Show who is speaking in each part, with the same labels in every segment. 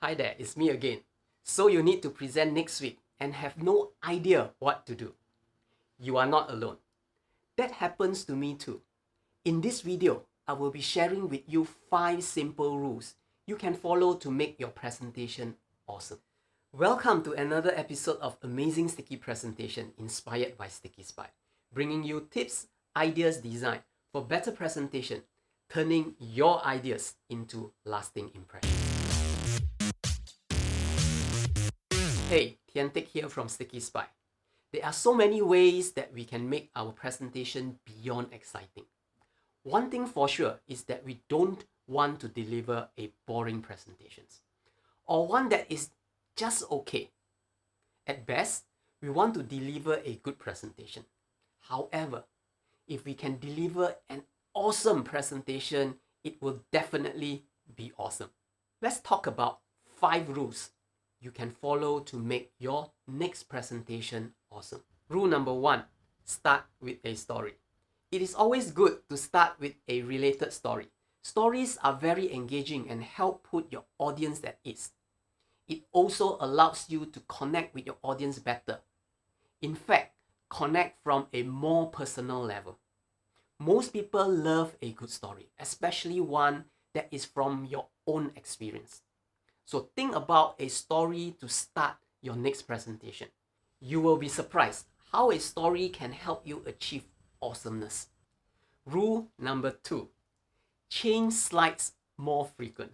Speaker 1: Hi there, it's me again. So you need to present next week and have no idea what to do. You are not alone. That happens to me too. In this video, I will be sharing with you 5 simple rules you can follow to make your presentation awesome. Welcome to another episode of Amazing Sticky Presentation inspired by Sticky Spy, bringing you tips, ideas, design for better presentation, turning your ideas into lasting impressions. Hey, Tiantek here from Sticky Spy. There are so many ways that we can make our presentation beyond exciting. One thing for sure is that we don't want to deliver a boring presentation or one that is just okay. At best, we want to deliver a good presentation. However, if we can deliver an awesome presentation, it will definitely be awesome. Let's talk about 5 rules you can follow to make your next presentation awesome. Rule number 1, start with a story. It is always good to start with a related story. Stories are very engaging and help put your audience at ease. It also allows you to connect with your audience better. In fact, connect from a more personal level. Most people love a good story, especially one that is from your own experience. So think about a story to start your next presentation. You will be surprised how a story can help you achieve awesomeness. Rule number 2, change slides more frequent.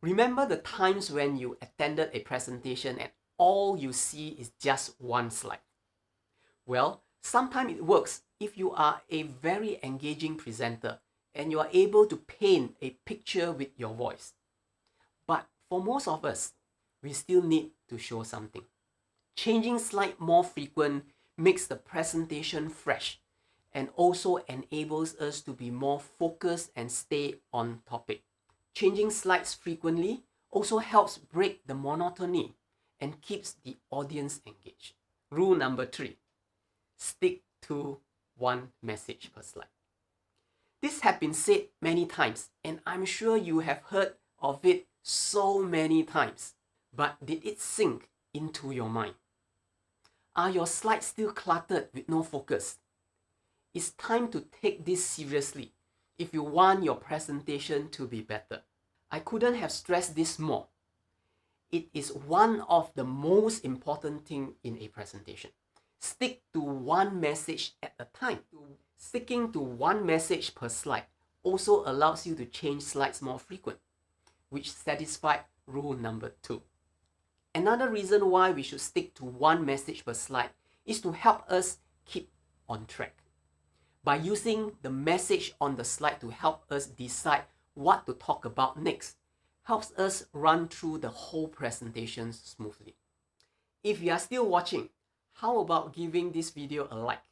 Speaker 1: Remember the times when you attended a presentation and all you see is just one slide? Well, sometimes it works if you are a very engaging presenter and you are able to paint a picture with your voice. But for most of us, we still need to show something. Changing slide more frequent makes the presentation fresh and also enables us to be more focused and stay on topic. Changing slides frequently also helps break the monotony and keeps the audience engaged. Rule number 3, stick to one message per slide. This has been said many times and I'm sure you have heard of it so many times. But did it sink into your mind? Are your slides still cluttered with no focus? It's time to take this seriously if you want your presentation to be better. I couldn't have stressed this more. It is one of the most important things in a presentation. Stick to one message at a time. Sticking to one message per slide also allows you to change slides more frequent, which satisfies rule number 2. Another reason why we should stick to one message per slide is to help us keep on track. By using the message on the slide to help us decide what to talk about next, helps us run through the whole presentation smoothly. If you are still watching, how about giving this video a like?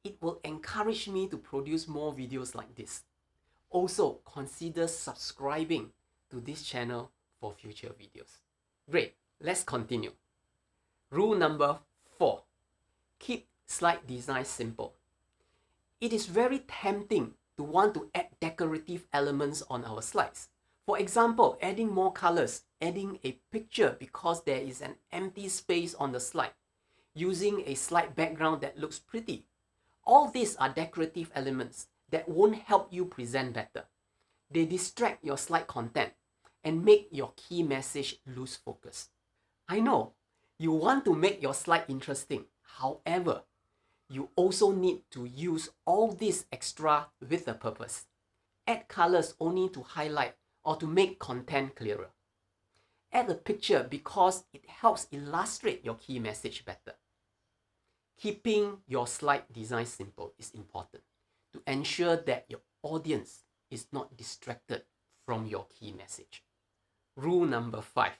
Speaker 1: It will encourage me to produce more videos like this. Also, consider subscribing to this channel for future videos. Great, let's continue. Rule number 4, keep slide design simple. It is very tempting to want to add decorative elements on our slides. For example, adding more colors, adding a picture because there is an empty space on the slide, using a slide background that looks pretty. All these are decorative elements that won't help you present better. They distract your slide content and make your key message lose focus. I know you want to make your slide interesting. However, you also need to use all this extra with a purpose. Add colors only to highlight or to make content clearer. Add a picture because it helps illustrate your key message better. Keeping your slide design simple is important to ensure that your audience is not distracted from your key message. Rule number 5,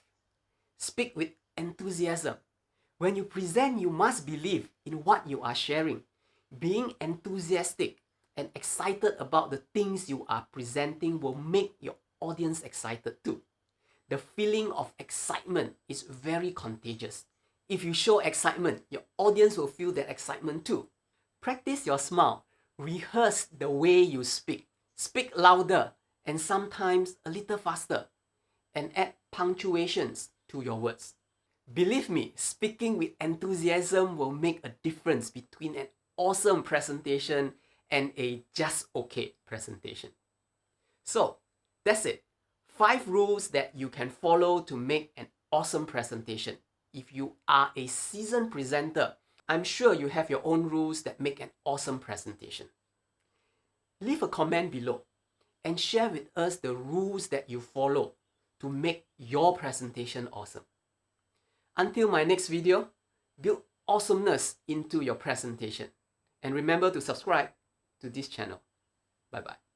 Speaker 1: speak with enthusiasm. When you present, you must believe in what you are sharing. Being enthusiastic and excited about the things you are presenting will make your audience excited too. The feeling of excitement is very contagious. If you show excitement, your audience will feel that excitement too. Practice your smile. Rehearse the way you speak. Speak louder and sometimes a little faster. And add punctuations to your words. Believe me, speaking with enthusiasm will make a difference between an awesome presentation and a just okay presentation. So, that's it. 5 rules that you can follow to make an awesome presentation. If you are a seasoned presenter, I'm sure you have your own rules that make an awesome presentation. Leave a comment below and share with us the rules that you follow to make your presentation awesome. Until my next video, build awesomeness into your presentation. And remember to subscribe to this channel. Bye-bye.